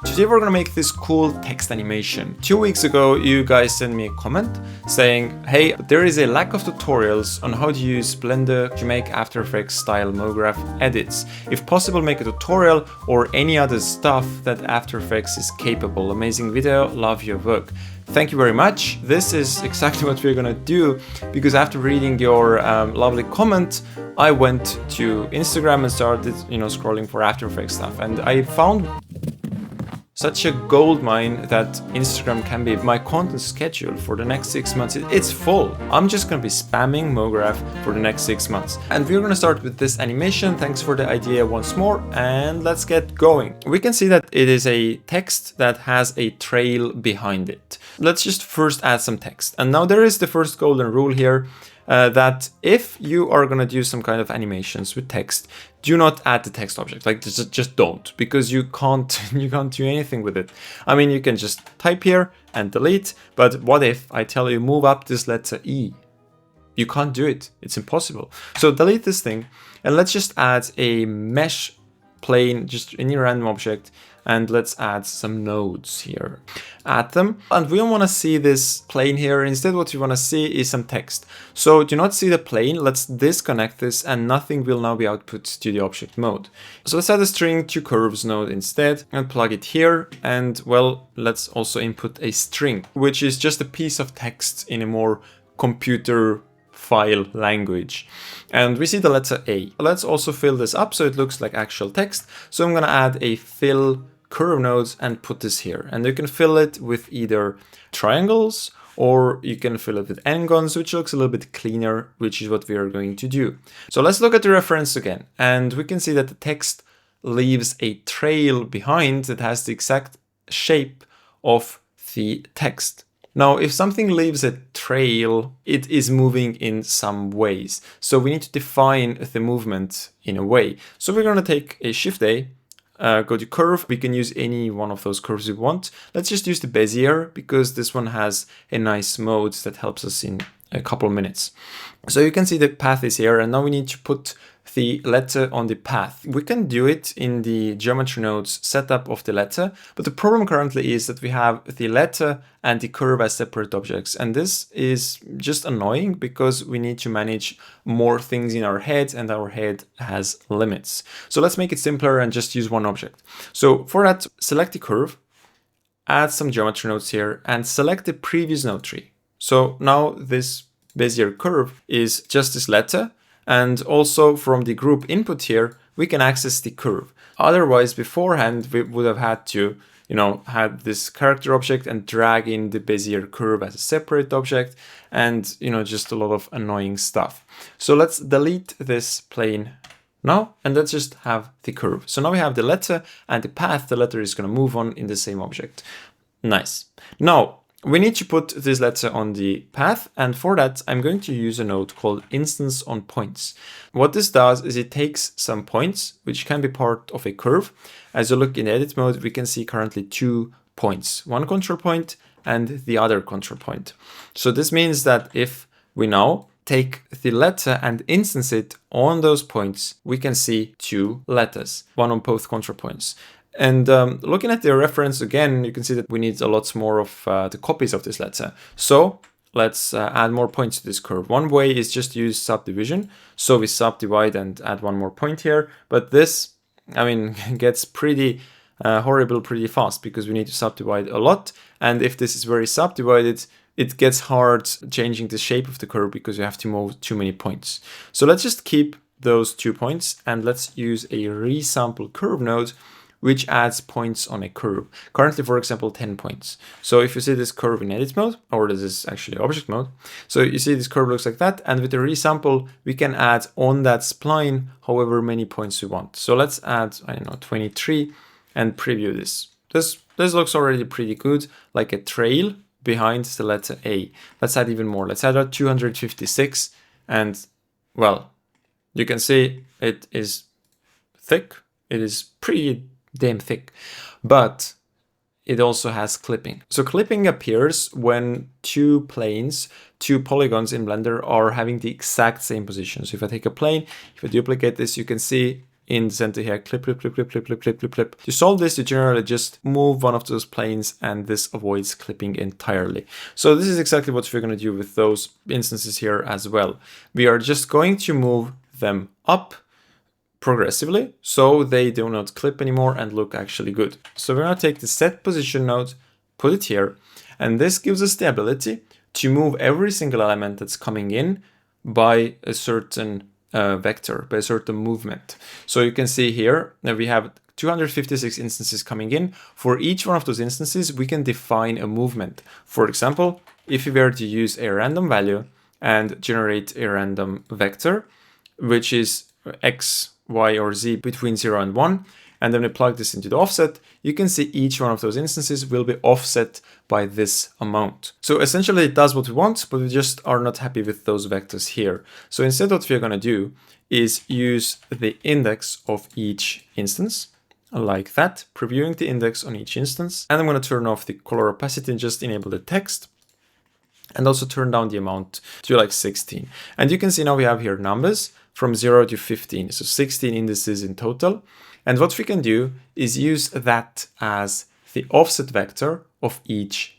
Today we're gonna make this cool text animation. 2 weeks ago, you guys sent me a comment saying, hey, there is a lack of tutorials on how to use Blender to make After Effects style MoGraph edits. If possible, make a tutorial or any other stuff that After Effects is capable. Amazing video, love your work. Thank you very much. This is exactly what we're gonna do, because after reading your lovely comment, I went to Instagram and started, scrolling for After Effects stuff, and I found such a gold mine that Instagram can be my content schedule for the next 6 months. It's full. I'm just gonna be spamming MoGraph for the next 6 months. And we're gonna start with this animation. Thanks for the idea once more, and let's get going. We can see that it is a text that has a trail behind it. Let's just first add some text. And now there is the first golden rule here. That if you are going to do some kind of animations with text, do not add the text object. Like just don't, because you can't do anything with it. I mean, you can just type here and delete, but what if I tell you move up this letter E? You can't do it. It's impossible. So delete this thing, and let's just add a mesh plane, just any random object, and let's add some nodes here. Add them, and we don't want to see this plane here. Instead, what we want to see is some text. So do not see the plane. Let's disconnect this, and nothing will now be output to the object mode. So let's add a string to curves node instead and plug it here. And well, let's also input a string, which is just a piece of text in a more computer file language. And we see the letter A. Let's also fill this up so it looks like actual text. So I'm going to add a fill curve nodes and put this here. And you can fill it with either triangles or you can fill it with n-gons, which looks a little bit cleaner, which is what we are going to do. So let's look at the reference again. And we can see that the text leaves a trail behind that has the exact shape of the text. Now, if something leaves a trail, it is moving in some ways. So we need to define the movement in a way. So we're going to take a Shift-A, go to curve. We can use any one of those curves we want. Let's just use the Bezier, because this one has a nice mode that helps us in a couple of minutes. So you can see the path is here, and now we need to put the letter on the path. We can do it in the geometry nodes setup of the letter, but the problem currently is that we have the letter and the curve as separate objects, and this is just annoying because we need to manage more things in our head, and our head has limits. So let's make it simpler and just use one object. So for that, select the curve, add some geometry nodes here, and select the previous node tree. So now this Bezier curve is just this letter, and also from the group input here, we can access the curve. Otherwise, beforehand, we would have had to, have this character object and drag in the Bezier curve as a separate object, and, just a lot of annoying stuff. So let's delete this plane now, and let's just have the curve. So now we have the letter and the path the letter is going to move on in the same object. Nice. Now, we need to put this letter on the path, and for that, I'm going to use a node called instance on points. What this does is it takes some points, which can be part of a curve. As you look in edit mode, we can see currently 2 points, one control point and the other control point. So this means that if we now take the letter and instance it on those points, we can see 2 letters, one on both control points. And looking at the reference again, you can see that we need a lot more of the copies of this letter. So let's add more points to this curve. One way is just use subdivision. So we subdivide and add one more point here. But this, gets pretty horrible pretty fast, because we need to subdivide a lot. And if this is very subdivided, it gets hard changing the shape of the curve because you have to move too many points. So let's just keep those 2 points, and let's use a resample curve node, which adds points on a curve. Currently, for example, 10 points. So if you see this curve in edit mode, or this is actually object mode, so you see this curve looks like that, and with the resample, we can add on that spline however many points we want. So let's add, 23, and preview this. This looks already pretty good, like a trail behind the letter A. Let's add even more. Let's add 256, and well, you can see it is thick. It is pretty damn thick, but it also has clipping. So clipping appears when two planes, two polygons in Blender are having the exact same position. So if I take a plane, if I duplicate this, you can see in the center here, clip, clip, clip, clip, clip, clip, clip, clip, clip. To solve this, you generally just move one of those planes and this avoids clipping entirely. So this is exactly what we're going to do with those instances here as well. We are just going to move them up progressively so they do not clip anymore and look actually good. So we're going to take the set position node, put it here, and this gives us the ability to move every single element that's coming in by a certain vector, by a certain movement. So you can see here that we have 256 instances coming in. For each one of those instances, we can define a movement. For example, if we were to use a random value and generate a random vector, which is x, y, or z between 0 and 1, and then we plug this into the offset, you can see each one of those instances will be offset by this amount. So essentially it does what we want, but we just are not happy with those vectors here. So instead what we're going to do is use the index of each instance, like that, previewing the index on each instance. And I'm going to turn off the color opacity and just enable the text. And also turn down the amount to like 16. And you can see now we have here numbers from 0 to 15. So 16 indices in total. And what we can do is use that as the offset vector of each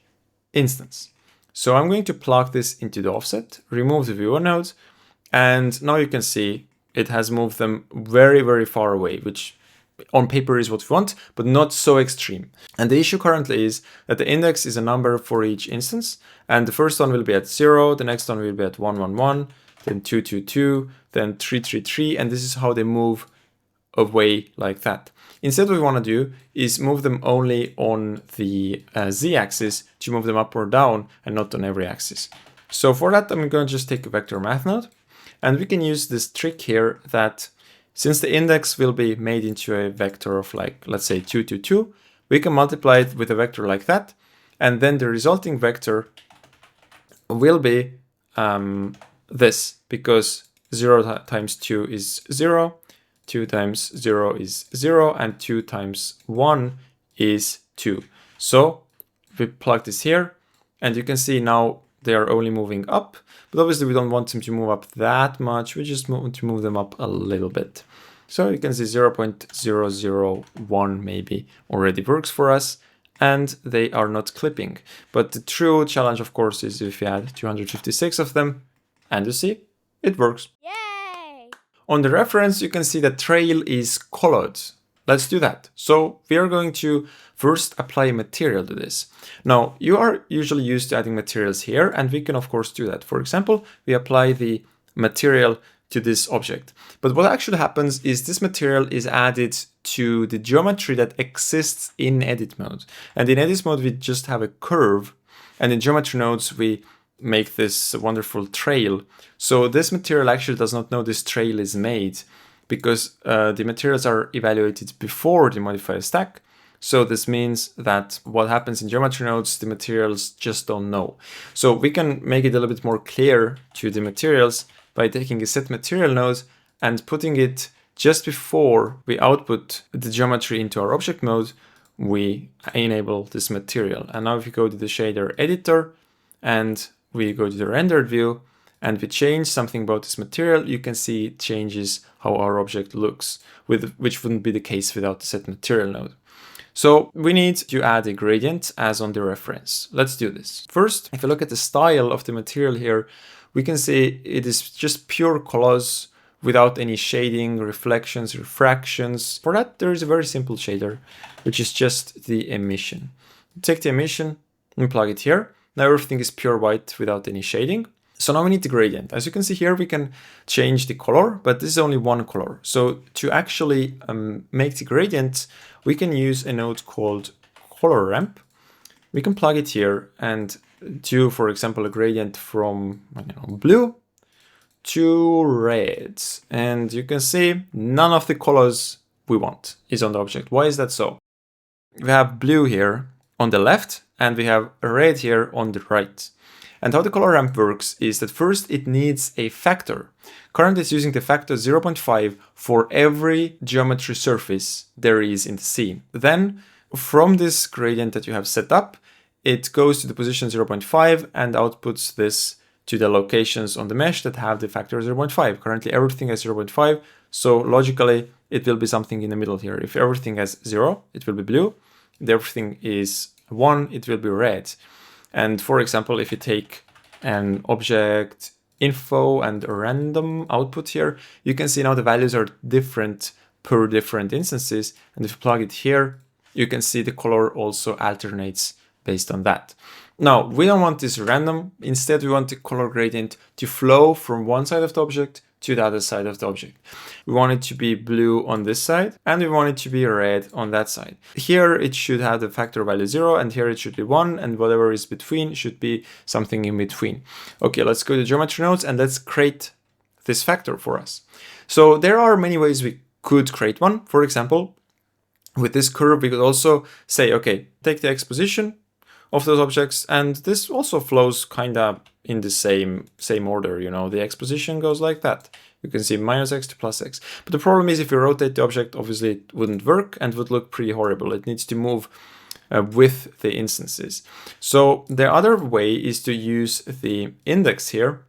instance. So I'm going to plug this into the offset, remove the viewer node, and now you can see it has moved them very, very far away, which on paper is what we want, but not so extreme. And the issue currently is that the index is a number for each instance, and the first one will be at 0, the next one will be at 1, 1, 1, then 2, 2, 2, then 3, 3, 3, and this is how they move away like that. Instead, what we want to do is move them only on the z-axis to move them up or down and not on every axis. So for that, I'm going to just take a vector math node, and we can use this trick here that since the index will be made into a vector of like, let's say 2, 2, 2, we can multiply it with a vector like that, and then the resulting vector will be this, because 0 times 2 is 0, 2 times 0 is 0, and 2 times 1 is 2. So we plug this here, and you can see now they are only moving up, but obviously we don't want them to move up that much. We just want to move them up a little bit. So you can see 0.001 maybe already works for us, and they are not clipping. But the true challenge, of course, is if you add 256 of them, and you see, it works. Yay! On the reference, you can see the trail is colored. Let's do that. So we are going to first apply material to this. Now, you are usually used to adding materials here, and we can of course do that. For example, we apply the material to this object. But what actually happens is this material is added to the geometry that exists in edit mode. And in edit mode, we just have a curve, and in geometry nodes, we make this wonderful trail. So this material actually does not know this trail is made, because the materials are evaluated before the modifier stack. So this means that what happens in geometry nodes, the materials just don't know. So we can make it a little bit more clear to the materials by taking a set material node and putting it just before we output the geometry into our object mode, we enable this material. And now if you go to the shader editor and we go to the rendered view, and we change something about this material, you can see it changes how our object looks, which wouldn't be the case without the set material node. So we need to add a gradient as on the reference. Let's do this. First, if you look at the style of the material here, we can see it is just pure colors without any shading, reflections, refractions. For that, there is a very simple shader, which is just the emission. Take the emission and plug it here. Now everything is pure white without any shading. So now we need the gradient. As you can see here, we can change the color, but this is only one color. So to actually make the gradient, we can use a node called color ramp. We can plug it here and do, for example, a gradient from blue to red. And you can see none of the colors we want is on the object. Why is that so? We have blue here on the left, and we have red here on the right. And how the color ramp works is that first it needs a factor. Currently it's using the factor 0.5 for every geometry surface there is in the scene. Then from this gradient that you have set up, it goes to the position 0.5 and outputs this to the locations on the mesh that have the factor 0.5. Currently everything has 0.5, so logically it will be something in the middle here. If everything has 0, it will be blue. If everything is 1, it will be red. And for example, if you take an object info and a random output here, you can see now the values are different per different instances. And if you plug it here, you can see the color also alternates based on that. Now, we don't want this random. Instead, we want the color gradient to flow from one side of the object to the other side of the object. We want it to be blue on this side, and we want it to be red on that side. Here, it should have the factor value 0, and here it should be 1, and whatever is between should be something in between. Okay, let's go to geometry nodes, and let's create this factor for us. So there are many ways we could create one. For example, with this curve, we could also say, okay, take the x position of those objects, and this also flows kind of in the same order, you know, the x position goes like that. You can see minus x to plus x. But the problem is if you rotate the object, obviously it wouldn't work and would look pretty horrible. It needs to move with the instances. So the other way is to use the index here.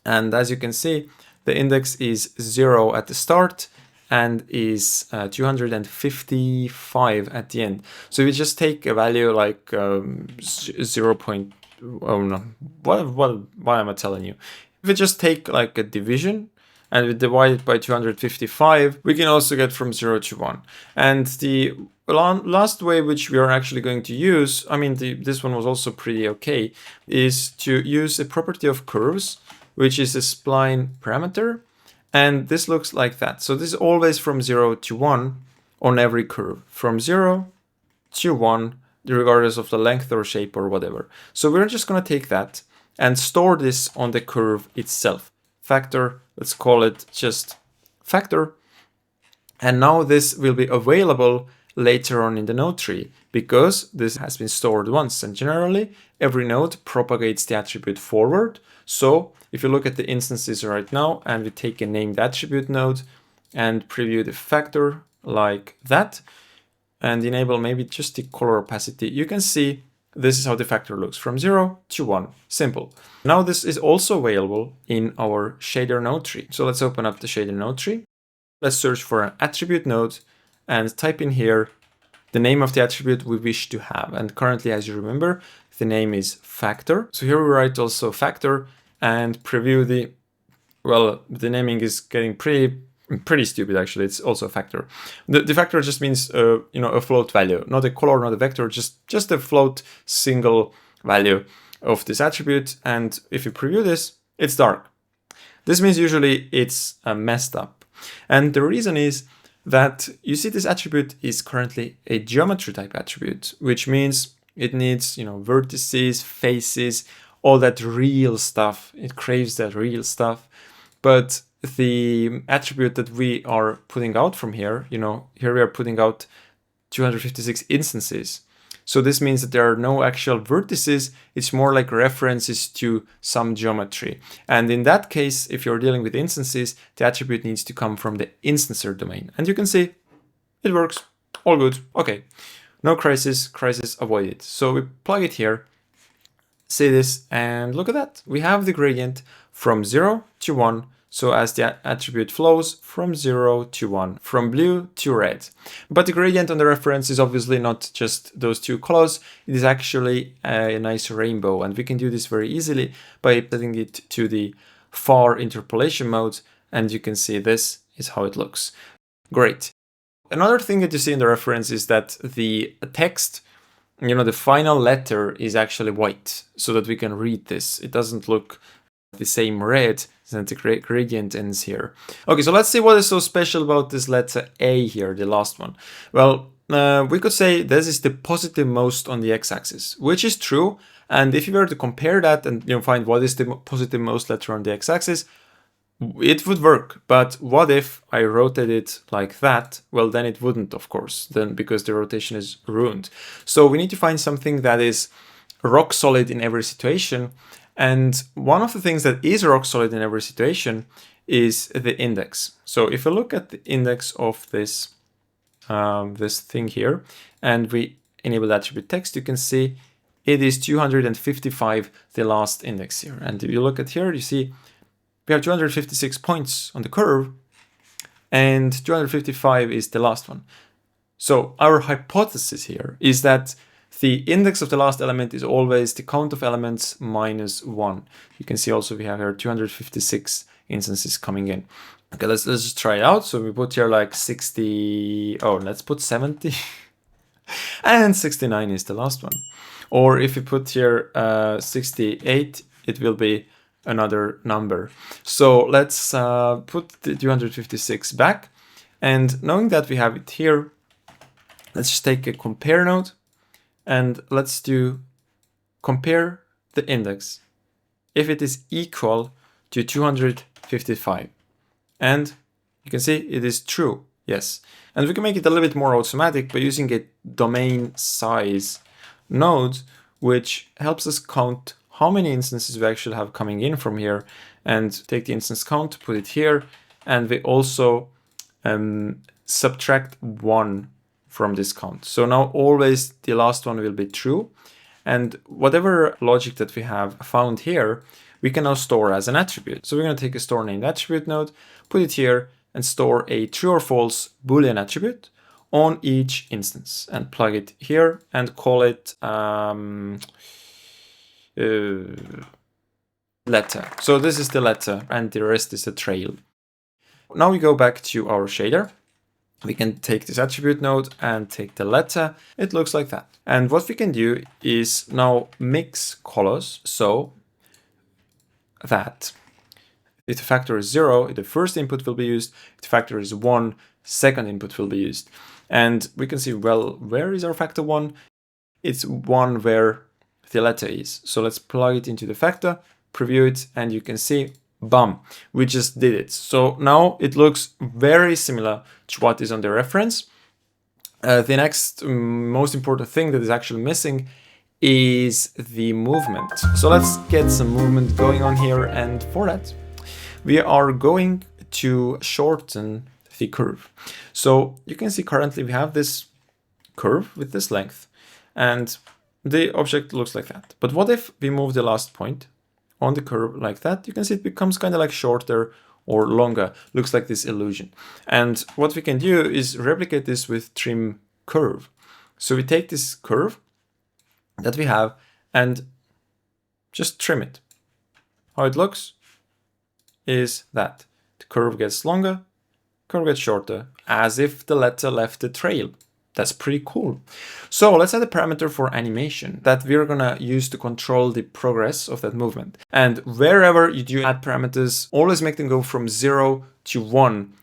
And as you can see, the index is 0 at the start and is 255 at the end. So if you just take a value like 0. Oh no, what am I telling you? If we just take like a division and we divide it by 255, we can also get from 0 to 1. And the last way which we are actually going to use, I mean, this one was also pretty okay, is to use a property of curves, which is a spline parameter. And this looks like that. So this is always from 0 to 1 on every curve, from 0 to 1, regardless of the length or shape or whatever. So we're just going to take that and store this on the curve itself. Factor, let's call it just factor. And now this will be available later on in the node tree because this has been stored once. And generally, every node propagates the attribute forward. So if you look at the instances right now and we take a named attribute node and preview the factor like that, and enable maybe just the color opacity, you can see this is how the factor looks from 0 to 1. Simple. Now this is also available in our shader node tree. So let's open up the shader node tree. Let's search for an attribute node and type in here the name of the attribute we wish to have. And currently, as you remember, the name is factor. So here we write also factor and preview the, well, the naming is getting pretty stupid actually. It's also a factor. The factor just means you know, a float value, not a color, not a vector, just a float single value of this attribute. And if you preview this, it's dark. This means usually it's messed up. And the reason is that you see this attribute is currently a geometry type attribute, which means it needs, you know, vertices, faces, all that real stuff. It craves that real stuff. But the attribute that we are putting out from here, you know, here we are putting out 256 instances. So this means that there are no actual vertices. It's more like references to some geometry. And in that case, if you're dealing with instances, the attribute needs to come from the instancer domain. And you can see it works. All good. Okay. No crisis avoided. So we plug it here, see this, and look at that. We have the gradient from 0 to 1. So as the attribute flows from 0 to 1, from blue to red. But the gradient on the reference is obviously not just those two colors. It is actually a nice rainbow. And we can do this very easily by setting it to the far interpolation mode. And you can see this is how it looks. Great. Another thing that you see in the reference is that the text, you know, the final letter is actually white so that we can read this. It doesn't look the same red, and the gradient ends here. Okay, so let's see what is so special about this letter A here, the last one. Well, we could say this is the positive most on the x-axis, which is true. And if you were to compare that and, you know, find what is the positive most letter on the x-axis, it would work. But what if I rotate it like that? Well, then it wouldn't, of course, then because the rotation is ruined. So we need to find something that is rock solid in every situation. And one of the things that is rock solid in every situation is the index. So if you look at the index of this this thing here, and we enable attribute text, you can see it is 255, the last index here. And if you look at here, you see we have 256 points on the curve, and 255 is the last one. So our hypothesis here is that the index of the last element is always the count of elements minus 1. You can see also we have here 256 instances coming in. Okay, let's just try it out. So we put here like 60, oh, let's put 70. And 69 is the last one. Or if you put here 68, it will be another number. So let's put the 256 back. And knowing that we have it here, let's just take a compare node and let's do compare the index if it is equal to 255. And you can see it is true, yes. And we can make it a little bit more automatic by using a domain size node, which helps us count how many instances we actually have coming in from here, and take the instance count, put it here, and we also subtract 1 from this count. So now always the last one will be true, and whatever logic that we have found here, we can now store as an attribute. So we're going to take a store named attribute node, put it here, and store a true or false Boolean attribute on each instance, and plug it here and call it letter. So this is the letter and the rest is a trail. Now we go back to our shader. We can take this attribute node and take the letter. It looks like that. And what we can do is now mix colors so that if the factor is 0, the first input will be used. If the factor is 1, second input will be used. And we can see, well, where is our factor 1? It's 1 where the letter is. So let's plug it into the factor, preview it, and you can see, bam, we just did it. So now it looks very similar to what is on the reference. The next most important thing that is actually missing is the movement. So let's get some movement going on here, and for that, we are going to shorten the curve. So you can see currently we have this curve with this length, and the object looks like that. But what if we move the last point on the curve like that? You can see it becomes kind of like shorter or longer, looks like this illusion. And what we can do is replicate this with trim curve. So we take this curve that we have and just trim it. How it looks is that the curve gets longer, curve gets shorter, as if the letter left the trail. That's pretty cool. So let's add a parameter for animation that we're gonna use to control the progress of that movement. And wherever you do add parameters, always make them go from 0 to 1.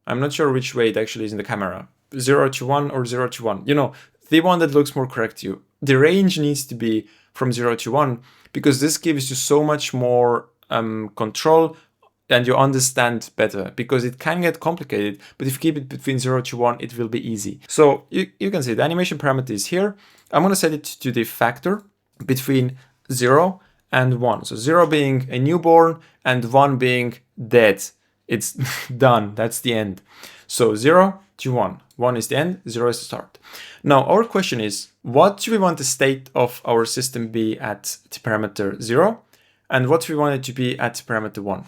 I'm not sure which way it actually is in the camera. 0 to 1 or 0 to 1. You know, the one that looks more correct to you. The range needs to be from 0 to 1 because this gives you so much more control, and you understand better, because it can get complicated, but if you keep it between 0 to 1, it will be easy. So you can see the animation parameter is here. I'm going to set it to the factor between 0 and 1. So 0 being a newborn and 1 being dead. It's done. That's the end. So 0 to 1. 1 is the end, 0 is the start. Now our question is, what do we want the state of our system be at the parameter 0? And what do we want it to be at parameter 1?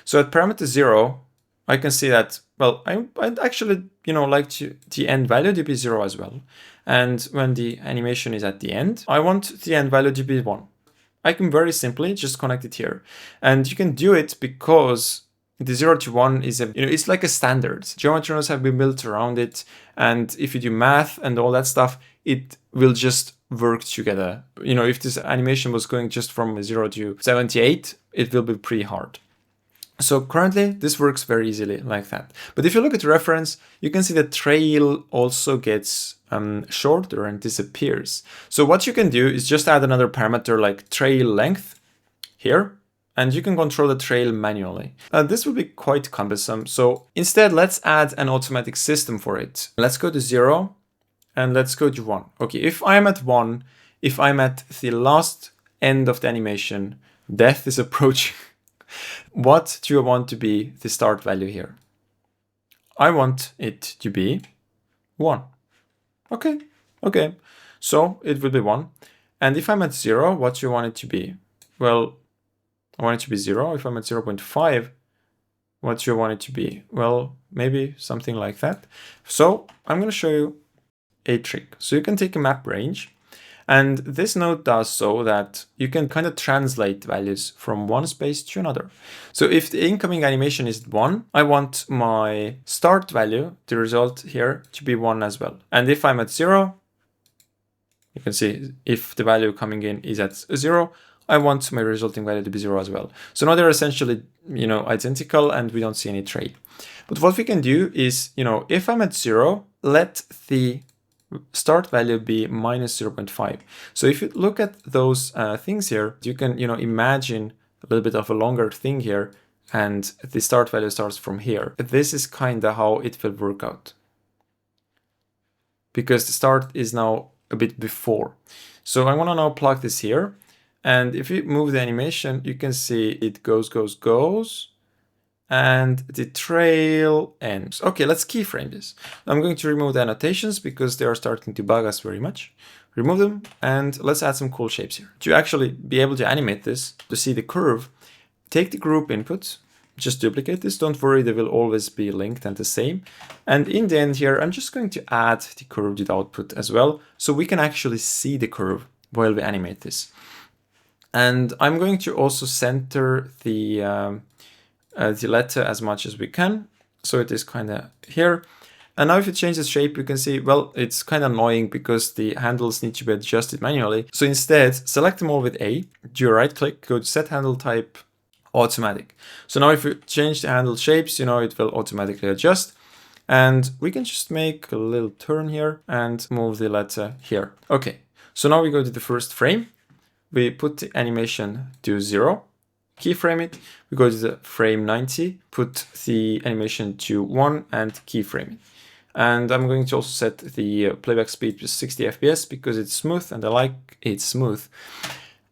So at parameter 0, I can see that, well, I'd actually, like the end value to be 0 as well. And when the animation is at the end, I want the end value to be 1. I can very simply just connect it here. And you can do it because the 0 to 1 is it's like a standard. Geometry nodes have been built around it. And if you do math and all that stuff, it will just work together. If this animation was going just from 0 to 78, it will be pretty hard. So currently this works very easily like that. But if you look at the reference, you can see the trail also gets shorter and disappears. So what you can do is just add another parameter like trail length here, and you can control the trail manually. This will be quite cumbersome. So instead, let's add an automatic system for it. Let's go to 0 and let's go to 1. Okay, if I'm at 1, if I'm at the last end of the animation, death is approaching. What do I want to be the start value here? I want it to be 1. Okay, okay. So it will be 1. And if I'm at 0, what do you want it to be? Well, I want it to be 0. If I'm at 0.5, what do you want it to be? Well, maybe something like that. So I'm going to show you a trick. So you can take a map range, and this node does so that you can kind of translate values from one space to another. So if the incoming animation is 1, I want my start value, the result here, to be 1 as well. And if I'm at 0, you can see if the value coming in is at 0, I want my resulting value to be 0 as well. So now they're essentially, identical, and we don't see any trade. But what we can do is, if I'm at 0, let the start value be minus 0.5. So if you look at those things here, you can, imagine a little bit of a longer thing here, and the start value starts from here. This is kind of how it will work out, because the start is now a bit before. So I want to now plug this here. And if you move the animation, you can see it goes, and the trail ends. Okay, let's keyframe this. I'm going to remove the annotations because they are starting to bug us very much. Remove them, and let's add some cool shapes here. To actually be able to animate this, to see the curve, take the group input, just duplicate this. Don't worry, they will always be linked and the same. And in the end here, I'm just going to add the curved output as well, so we can actually see the curve while we animate this. And I'm going to also center the letter as much as we can, so it is kind of here. And now if you change the shape, you can see, well, it's kind of annoying because the handles need to be adjusted manually. So instead, select them all with A, do a right click, go to set handle type, automatic. So now if you change the handle shapes, it will automatically adjust. And we can just make a little turn here and move the letter here. Okay, so now we go to the first frame. We put the animation to 0, keyframe it. We go to the frame 90, put the animation to 1 and keyframe it. And I'm going to also set the playback speed to 60 FPS because it's smooth and I like it smooth.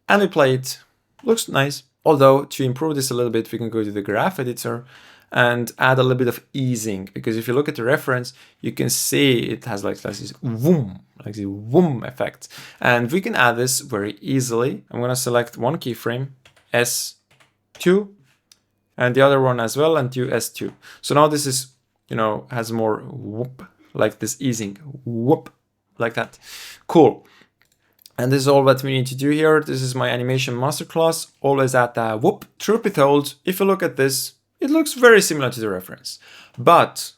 And we play it. Looks nice. Although to improve this a little bit, we can go to the graph editor and add a little bit of easing, because if you look at the reference, you can see it has like this boom, like the boom effect. And we can add this very easily. I'm going to select one keyframe, S2, and the other one as well, and do S2. So now this is, has more whoop, like this easing, whoop, like that. Cool. And this is all that we need to do here. This is my animation masterclass. Always add that whoop. Truth be told, if you look at this, it looks very similar to the reference. But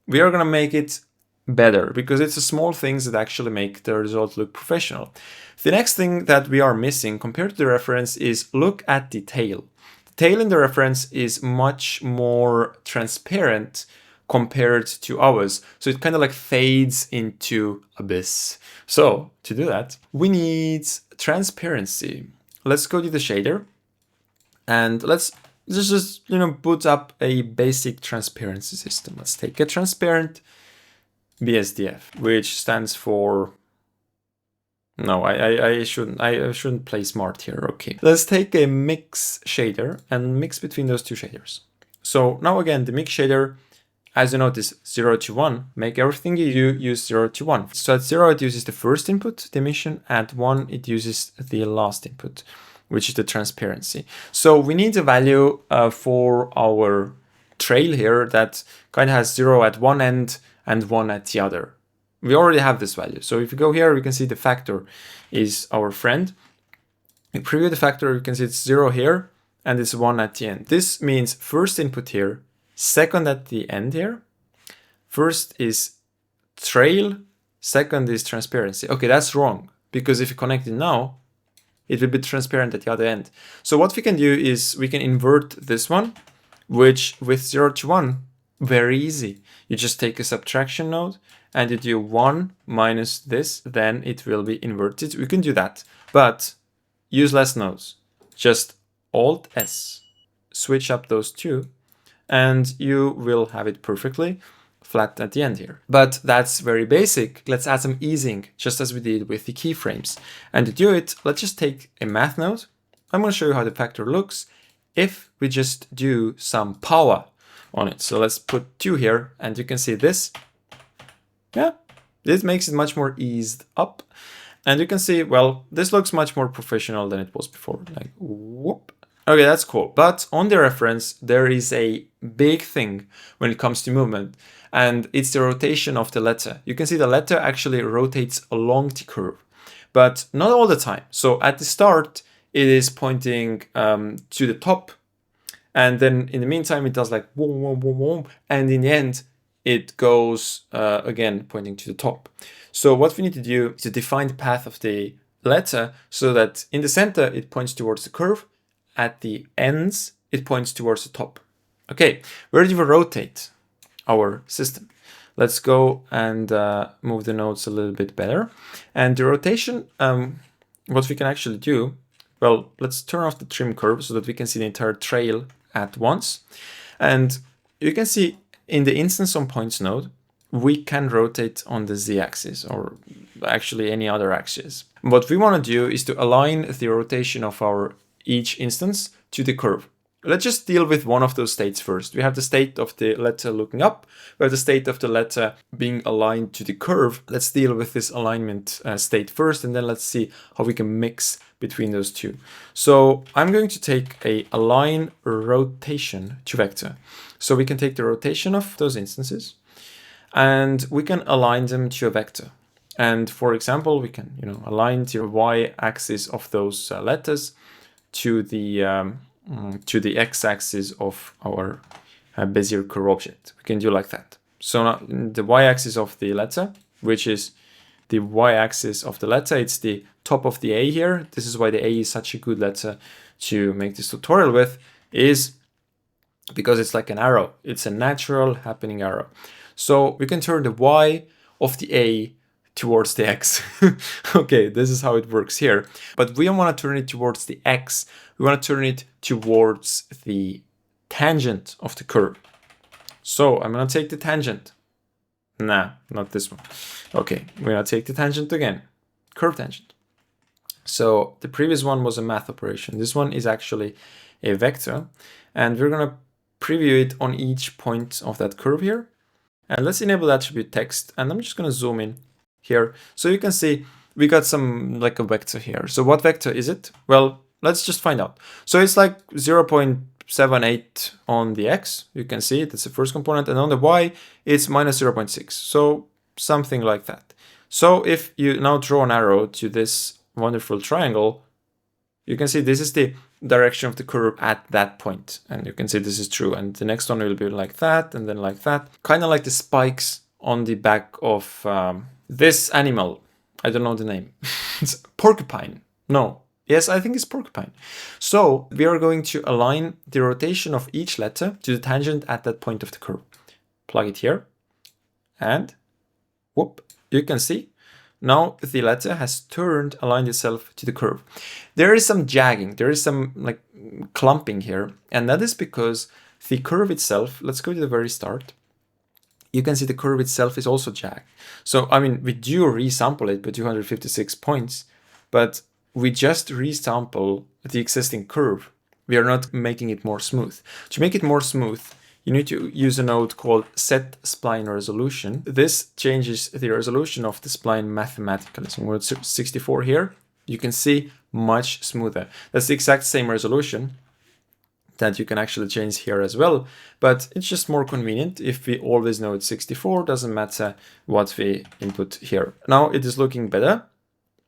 we are going to make it better because it's the small things that actually make the result look professional. The next thing that we are missing compared to the reference is look at the tail. The tail in the reference is much more transparent compared to ours. So it kind of like fades into abyss. So to do that, we need transparency. Let's go to the shader and let's just boot up a basic transparency system. Let's take a transparent BSDF, which stands for, no, I shouldn't play smart here. Okay, let's take a mix shader and mix between those two shaders. So now again, the mix shader, as you notice, 0 to 1, make everything you do use 0 to 1. So at 0, it uses the first input, the emission. At 1, it uses the last input, which is the transparency. So we need a value for our trail here that kind of has 0 at one end and 1 at the other. We already have this value. So if you go here, we can see the factor is our friend. We preview the factor, you can see it's 0 here and it's 1 at the end. This means first input here, second at the end here. First is trail, second is transparency. Okay, that's wrong, because if you connect it now, it will be transparent at the other end. So what we can do is we can invert this one, which with 0 to 1, very easy. You just take a subtraction node and you do 1 minus this, then it will be inverted. We can do that, but use less nodes. Just Alt S, switch up those two, and you will have it perfectly flat at the end here. But that's very basic. Let's add some easing, just as we did with the keyframes. And to do it, let's just take a math node. I'm going to show you how the factor looks if we just do some power on it. So let's put 2 here, and you can see this. Yeah, This makes it much more eased up. And you can see, well, this looks much more professional than it was before. Like, whoop. Okay, that's cool. But on the reference, there is a big thing when it comes to movement, and it's the rotation of the letter. You can see the letter actually rotates along the curve, but not all the time. So at the start, it is pointing to the top, and then in the meantime, it does like boom, boom, boom, boom, and in the end, it goes again pointing to the top. So what we need to do is to define the path of the letter so that in the center, it points towards the curve. At the ends, it points towards the top. Okay, where do we rotate our system? Let's go and move the nodes a little bit better. And the rotation, what we can actually do, well, let's turn off the trim curve so that we can see the entire trail at once. And you can see in the instance on points node, we can rotate on the z-axis or actually any other axis. What we want to do is to align the rotation of our each instance to the curve. Let's just deal with one of those states first. We have the state of the letter looking up. We have the state of the letter being aligned to the curve. Let's deal with this alignment state first, and then let's see how we can mix between those two. So I'm going to take a align rotation to vector. So we can take the rotation of those instances, and we can align them to a vector. And for example, we can align the y-axis of those letters to the x-axis of our Bezier curve object. We can do like that. So now the y-axis of the letter, which is the y-axis of the letter, it's the top of the A here. This is why the A is such a good letter to make this tutorial with, is because it's like an arrow. It's a natural happening arrow. So we can turn the y of the A towards the x. Okay, this is how it works here. But we don't want to turn it towards the x. We want to turn it towards the tangent of the curve. So I'm going to take the tangent. Nah, not this one. Okay, we're going to take the tangent again. Curve tangent. So the previous one was a math operation. This one is actually a vector. And we're going to preview it on each point of that curve here. And let's enable the attribute text. And I'm just going to zoom in here. So you can see we got some like a vector here. So what vector is it? Well, let's just find out. So it's like 0.78 on the x. You can see it. That's the first component. And on the y, it's minus 0.6. So something like that. So if you now draw an arrow to this wonderful triangle, you can see this is the direction of the curve at that point. And you can see this is true. And the next one will be like that and then like that. Kind of like the spikes on the back of this animal. I don't know the name. It's porcupine. No. Yes, I think it's porcupine. So we are going to align the rotation of each letter to the tangent at that point of the curve. Plug it here. And whoop, you can see now the letter has aligned itself to the curve. There is some jagging. There is some like clumping here. And that is because the curve itself, let's go to the very start. You can see the curve itself is also jagged. So, I mean, we do resample it by 256 points, but we just resample the existing curve. We are not making it more smooth. To make it more smooth, you need to use a node called set spline resolution. This changes the resolution of the spline mathematically. So I'm going to 64 here. You can see much smoother. That's the exact same resolution that you can actually change here as well, but it's just more convenient if we always know it's 64, doesn't matter what we input here. Now it is looking better,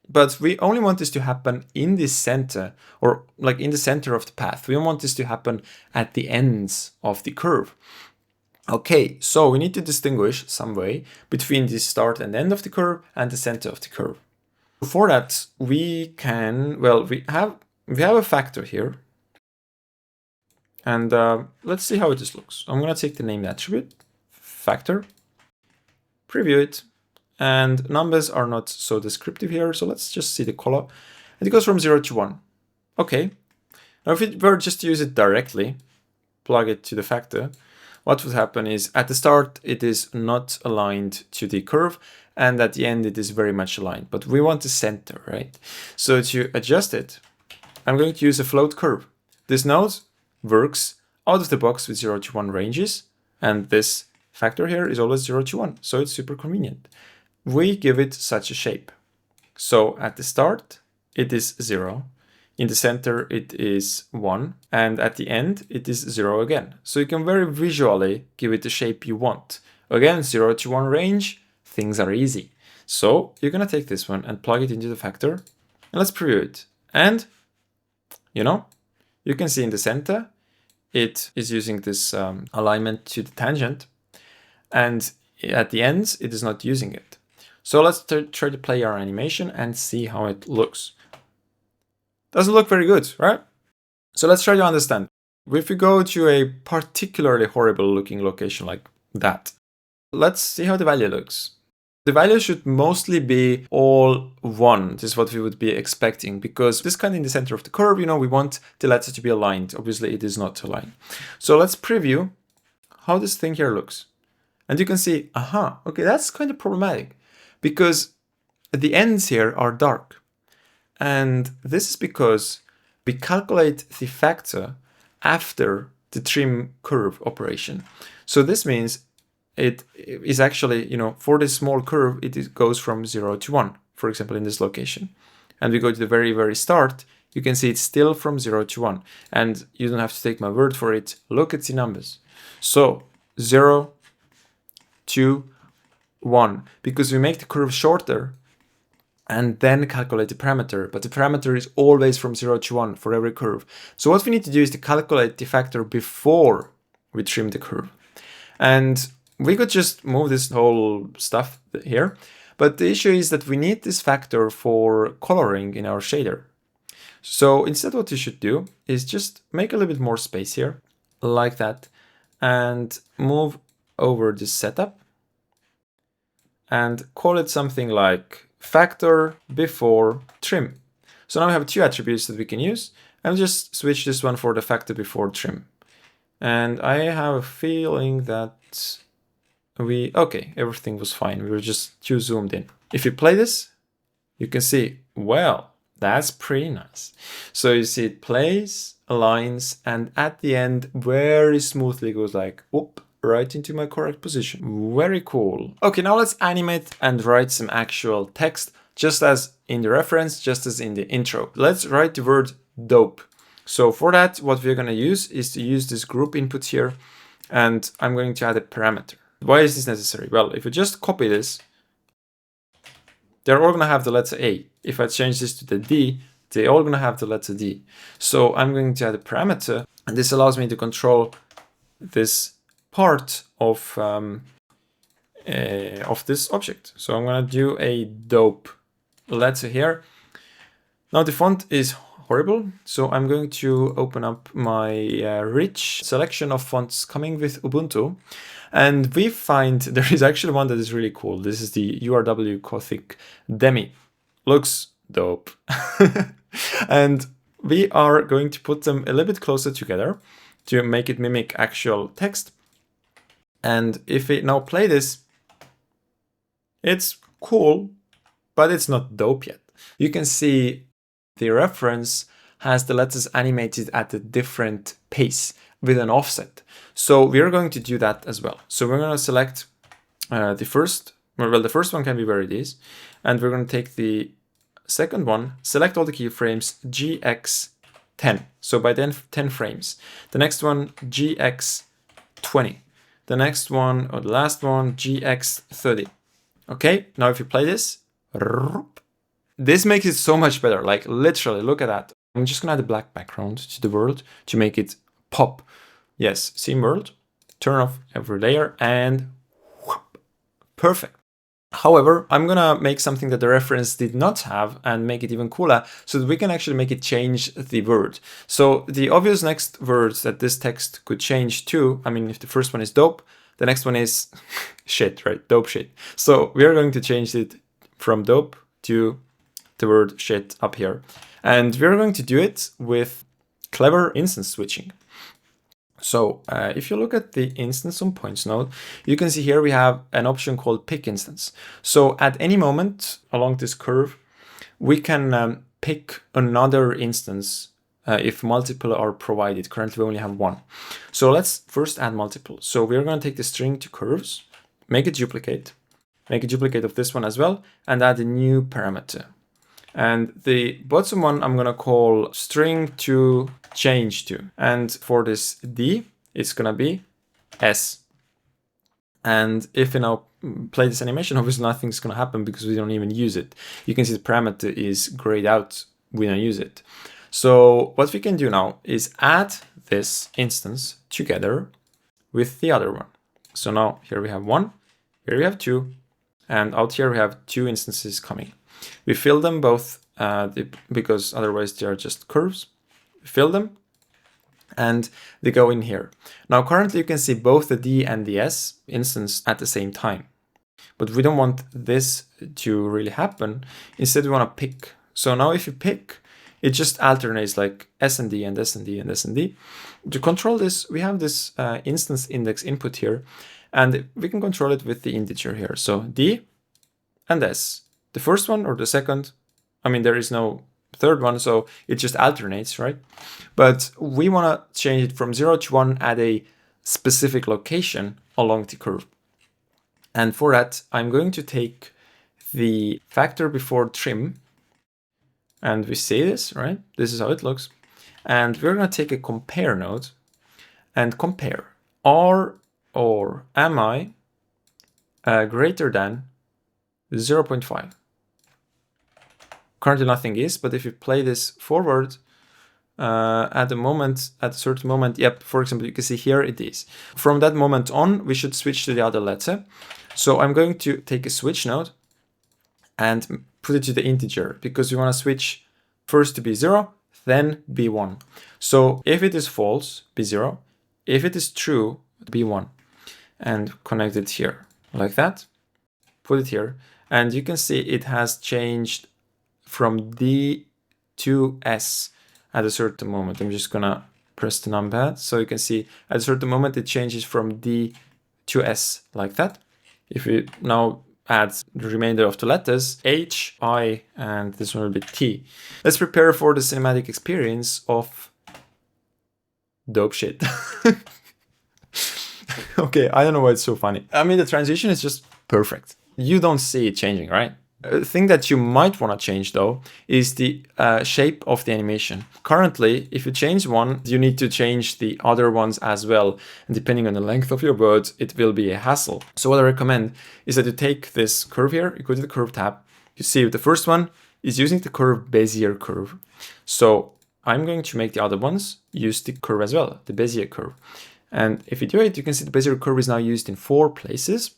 but we only want this to happen in the center, or like in the center of the path. We don't want this to happen at the ends of the curve. Okay, so we need to distinguish some way between the start and end of the curve and the center of the curve. For that, we can, well, we have a factor here. And let's see how this looks. I'm going to take the name attribute, factor, preview it, and numbers are not so descriptive here. So let's just see the color. And it goes from 0 to 1. Okay. Now if we were just to use it directly, plug it to the factor, what would happen is at the start, it is not aligned to the curve. And at the end, it is very much aligned. But we want the center, right? So to adjust it, I'm going to use a float curve. This node works out of the box with 0 to 1 ranges, and this factor here is always 0 to 1, so it's super convenient. we give it such a shape. So at the start, it is 0. In the center, it is 1. And at the end, it is 0 again. So you can very visually give it the shape you want. Again, 0 to 1 range, things are easy. So you're going to take this one and plug it into the factor. And let's preview it. And, you can see in the center, it is using this alignment to the tangent. And at the ends, it is not using it. So let's try to play our animation and see how it looks. Doesn't look very good, right? So let's try to understand. If we go to a particularly horrible looking location like that, let's see how the value looks. The value should mostly be all 1. This is what we would be expecting, because this kind in the center of the curve, we want the letter to be aligned. Obviously, it is not aligned. So let's preview how this thing here looks. And you can see, okay, that's kind of problematic, because the ends here are dark. And this is because we calculate the factor after the trim curve operation. So this means it is actually, for this small curve, it goes from 0 to 1, for example, in this location. And we go to the very, very start, you can see it's still from 0 to 1. And you don't have to take my word for it. Look at the numbers. So 0, 2, 1, because we make the curve shorter and then calculate the parameter, but the parameter is always from 0 to 1 for every curve. So what we need to do is to calculate the factor before we trim the curve. And we could just move this whole stuff here, but the issue is that we need this factor for coloring in our shader. So instead what you should do is just make a little bit more space here, like that, and move over this setup and call it something like factor before trim. So now we have 2 attributes that we can use, and just switch this one for the factor before trim. And I have a feeling that okay, everything was fine. We were just too zoomed in. If you play this, you can see, well, that's pretty nice. So you see it plays, aligns, and at the end very smoothly goes like, whoop, right into my correct position. Very cool. Okay, now let's animate and write some actual text, just as in the reference, just as in the intro. Let's write the word dope. So for that, what we're going to use is to use this group input here, and I'm going to add a parameter. Why is this necessary? Well, if you just copy this, they're all going to have the letter A. If I change this to the D, they're all going to have the letter D. So I'm going to add a parameter, and this allows me to control this part of this object. So I'm going to do a dope letter here. Now the font is horrible, so I'm going to open up my rich selection of fonts coming with Ubuntu, and we find there is actually one that is really cool. This is the URW Gothic Demi. Looks dope. And we are going to put them a little bit closer together to make it mimic actual text. And if we now play this, it's cool, but it's not dope yet. You can see the reference has the letters animated at a different pace with an offset. So we're going to do that as well. So we're going to select the first one can be where it is. And we're going to take the second one, select all the keyframes, GX10. So by then 10 frames. The next one, GX20. The next one, or the last one, GX30. Okay, now if you play this, this makes it so much better. Like literally, look at that. I'm just gonna add a black background to the world to make it pop. Yes, scene world, turn off every layer, and whoop, perfect. However, I'm gonna make something that the reference did not have and make it even cooler so that we can actually make it change the word. So the obvious next words that this text could change to, I mean, if the first one is dope, the next one is shit, right? Dope shit. So we are going to change it from dope to the word shit up here. And we're going to do it with clever instance switching. So if you look at the instance on points node, you can see here we have an option called pick instance. So at any moment along this curve, we can pick another instance if multiple are provided. Currently we only have one. So let's first add multiple. So we're going to take the string to curves, make a duplicate, make a duplicate of this one as well, and add a new parameter. And the bottom one I'm gonna call string to change to. And for this D, it's gonna be S. And if you now play this animation, obviously nothing's gonna happen because we don't even use it. You can see the parameter is grayed out, we don't use it. So what we can do now is add this instance together with the other one. So now here we have one, here we have two, and out here we have two instances coming. We fill them both because otherwise they are just curves. We fill them and they go in here. Now currently you can see both the D and the S instance at the same time. But we don't want this to really happen. Instead we want to pick. So now if you pick, it just alternates like S and D and S and D and S and D. To control this, we have this instance index input here, and we can control it with the integer here. So D and S. The first one or the second, I mean, there is no third one, so it just alternates, right? But we want to change it from 0 to 1 at a specific location along the curve. And for that, I'm going to take the factor before trim, and we see this, right? This is how it looks. And we're going to take a compare node and compare are or am I greater than 0.5. Currently nothing is, but if you play this forward at a certain moment, yep, for example, you can see here it is. From that moment on, we should switch to the other letter. So I'm going to take a switch node and put it to the integer because we want to switch first to be 0, then be 1. So if it is false, be 0. If it is true, be 1. And connect it here like that. Put it here. And you can see it has changed from D to S at a certain moment. I'm just gonna press the numpad. So you can see at a certain moment it changes from D to S like that. If we now add the remainder of the letters, H, I, and this one will be T. Let's prepare for the cinematic experience of dope shit. Okay, I don't know why it's so funny. I mean, the transition is just perfect. You don't see it changing, right? A thing that you might want to change though is the shape of the animation. Currently, if you change one, you need to change the other ones as well. And depending on the length of your words, it will be a hassle. So what I recommend is that you take this curve here, you go to the curve tab, you see the first one is using the curve Bezier curve. So I'm going to make the other ones use the curve as well, the Bezier curve. And if you do it, you can see the Bezier curve is now used in 4 places.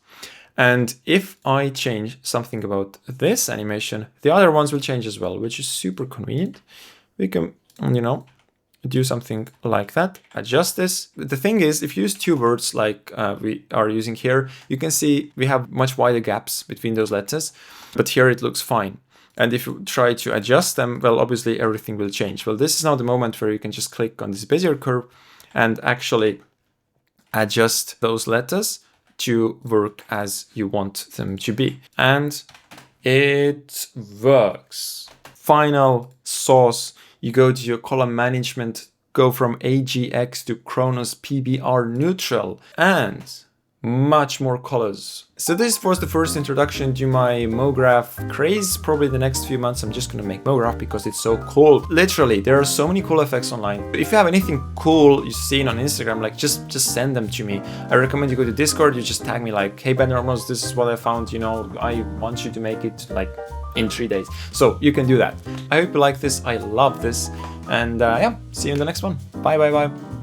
And if I change something about this animation, the other ones will change as well, which is super convenient. We can, you know, do something like that, adjust this. The thing is, if you use 2 words like we are using here, you can see we have much wider gaps between those letters, but here it looks fine. And if you try to adjust them, well, obviously everything will change. Well, this is now the moment where you can just click on this Bezier curve and actually adjust those letters to work as you want them to be. And it works. Final sauce. You go to your color management, go from AGX to Chronos PBR neutral, and much more colors. So this was the first introduction to my MoGraph craze. Probably the next few months I'm just gonna make MoGraph because it's so cool. Literally, there are so many cool effects online. If you have anything cool you've seen on Instagram, like just send them to me. I recommend you go to Discord, you just tag me like, hey Ben Ramos, this is what I found, you know, I want you to make it like in 3 days. So you can do that. I hope you like this, I love this, and yeah, see you in the next one. Bye bye bye.